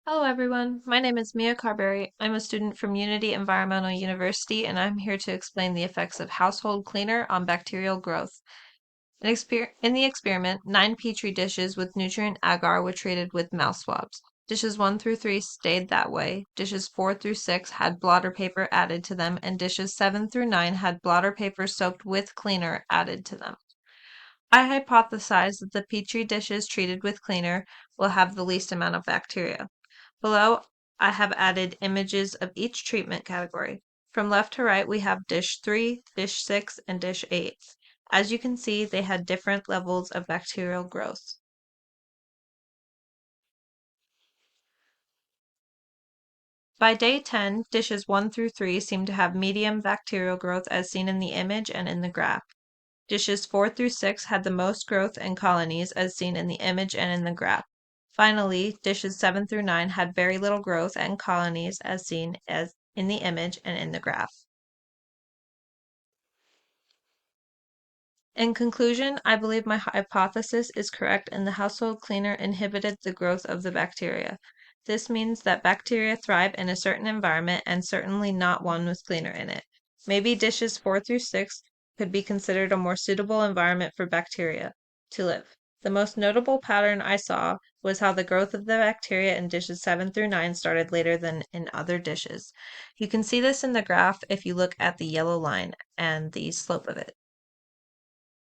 Hello everyone, my name is Mia Carberry. I'm a student from Unity Environmental University and I'm here to explain the effects of household cleaner on bacterial growth. In the experiment, 9 petri dishes with nutrient agar were treated with mouse swabs. Dishes 1 through 3 stayed that way, dishes 4 through 6 had blotter paper added to them, and dishes 7 through 9 had blotter paper soaked with cleaner added to them. I hypothesize that the petri dishes treated with cleaner will have the least amount of bacteria. Below, I have added images of each treatment category. From left to right, we have dish 3, dish 6, and dish 8. As you can see, they had different levels of bacterial growth. By day 10, dishes 1 through 3 seem to have medium bacterial growth as seen in the image and in the graph. Dishes 4 through 6 had the most growth and colonies as seen in the image and in the graph. Finally, dishes 7 through 9 had very little growth and colonies as seen as in the image and in the graph. In conclusion, I believe my hypothesis is correct and the household cleaner inhibited the growth of the bacteria. This means that bacteria thrive in a certain environment and certainly not one with cleaner in it. Maybe dishes 4 through 6 could be considered a more suitable environment for bacteria to live. The most notable pattern I saw was how the growth of the bacteria in dishes 7 through 9 started later than in other dishes. You can see this in the graph if you look at the yellow line and the slope of it.